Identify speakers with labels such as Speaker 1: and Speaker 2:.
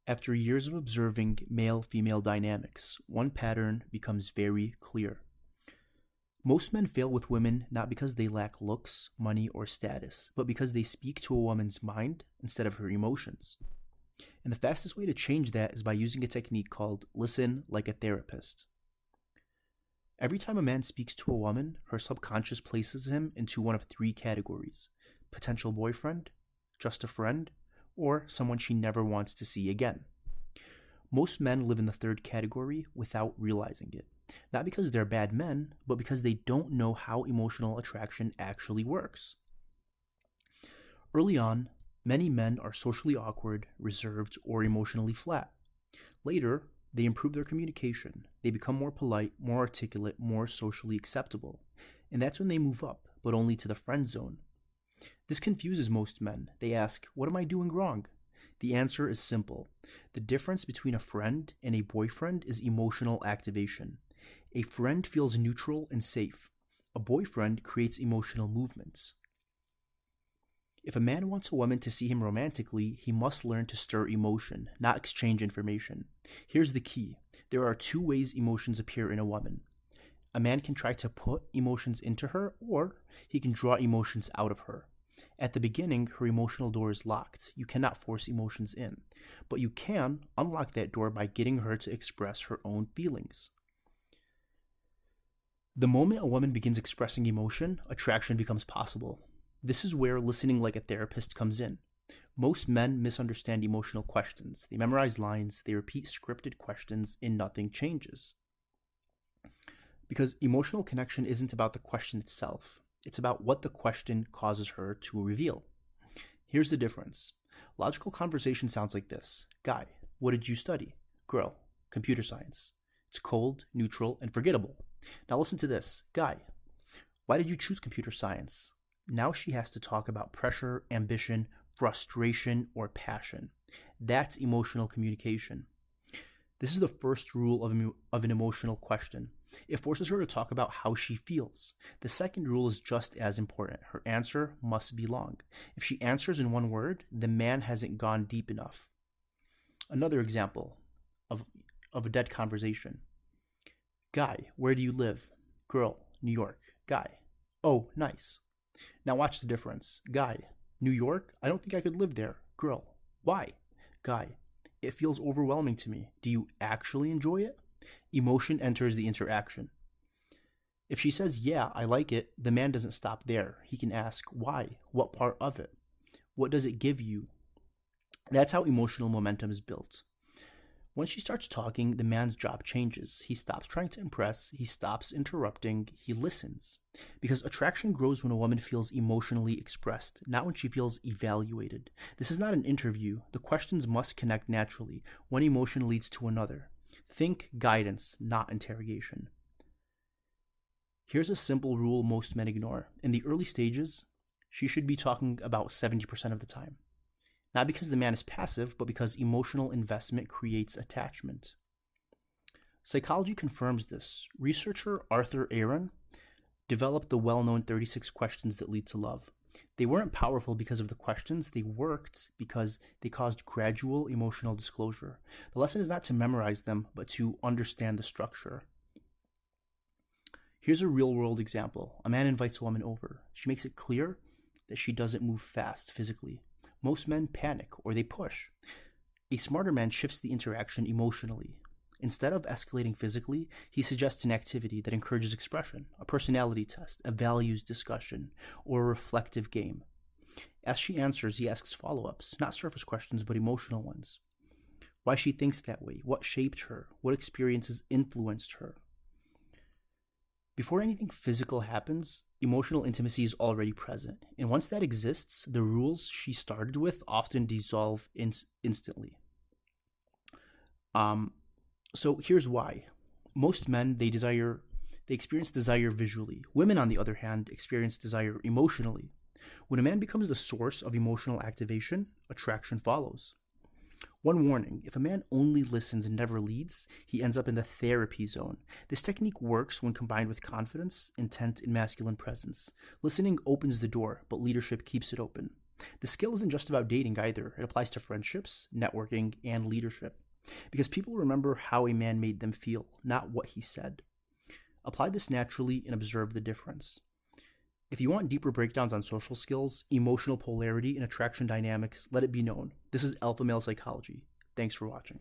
Speaker 1: After years of observing male female dynamics, one pattern becomes very clear. Most men fail with women not because they lack looks, money, or status, but because they speak to a woman's mind instead of her emotions. And the fastest way to change that is by using a technique called listen like a therapist. Every time a man speaks to a woman, her subconscious places him into one of three categories: potential boyfriend, just a friend, or someone she never wants to see again. Most men live in the third category without realizing it. Not because they're bad men, but because they don't know how emotional attraction actually works. Early on, many men are socially awkward, reserved, or emotionally flat. Later, they improve their communication. They become more polite, more articulate, more socially acceptable. And that's when they move up, but only to the friend zone. This confuses most men. They ask, "What am I doing wrong?" The answer is simple. The difference between a friend and a boyfriend is emotional activation. A friend feels neutral and safe. A boyfriend creates emotional movements. If a man wants a woman to see him romantically, he must learn to stir emotion, not exchange information. Here's the key. There are two ways emotions appear in a woman. A man can try to put emotions into her, or he can draw emotions out of her. At the beginning, her emotional door is locked. You cannot force emotions in. But you can unlock that door by getting her to express her own feelings. The moment a woman begins expressing emotion, attraction becomes possible. This is where listening like a therapist comes in. Most men misunderstand emotional questions. They memorize lines, they repeat scripted questions, and nothing changes. Because emotional connection isn't about the question itself. It's about what the question causes her to reveal. Here's the difference. Logical conversation sounds like this. Guy, what did you study? Girl, computer science. It's cold, neutral, and forgettable. Now listen to this. Guy, why did you choose computer science? Now she has to talk about pressure, ambition, frustration, or passion. That's emotional communication. This is the first rule of an emotional question. It forces her to talk about how she feels. The second rule is just as important. Her answer must be long. If she answers in one word, the man hasn't gone deep enough. Another example of a dead conversation. Guy, where do you live? Girl, New York. Guy, oh, nice. Now watch the difference. Guy, New York? I don't think I could live there. Girl, why? Guy, it feels overwhelming to me. Do you actually enjoy it? Emotion enters the interaction. If she says, yeah, I like it, the man doesn't stop there. He can ask, why? What part of it? What does it give you? That's how emotional momentum is built. Once she starts talking, the man's job changes. He stops trying to impress, he stops interrupting, he listens. Because attraction grows when a woman feels emotionally expressed, not when she feels evaluated. This is not an interview. The questions must connect naturally. One emotion leads to another. Think guidance, not interrogation. Here's a simple rule most men ignore. In the early stages, she should be talking about 70% of the time. Not because the man is passive, but because emotional investment creates attachment. Psychology confirms this. Researcher Arthur Aaron developed the well-known 36 questions that lead to love. They weren't powerful because of the questions, they worked because they caused gradual emotional disclosure. The lesson is not to memorize them, but to understand the structure. Here's a real-world example. A man invites a woman over. She makes it clear that she doesn't move fast physically. Most men panic or they push. A smarter man shifts the interaction emotionally. Instead of escalating physically, he suggests an activity that encourages expression, a personality test, a values discussion, or a reflective game. As she answers, he asks follow-ups, not surface questions, but emotional ones. Why she thinks that way, what shaped her, what experiences influenced her. Before anything physical happens, emotional intimacy is already present. And once that exists, the rules she started with often dissolve instantly. So here's why. Most men, they experience desire visually. Women, on the other hand, experience desire emotionally. When a man becomes the source of emotional activation, attraction follows. One warning, if a man only listens and never leads, he ends up in the therapy zone. This technique works when combined with confidence, intent, and masculine presence. Listening opens the door, but leadership keeps it open. The skill isn't just about dating either. It applies to friendships, networking, and leadership. Because people remember how a man made them feel, not what he said. Apply this naturally and observe the difference. If you want deeper breakdowns on social skills, emotional polarity, and attraction dynamics, let it be known. This is Alpha Male Psychology. Thanks for watching.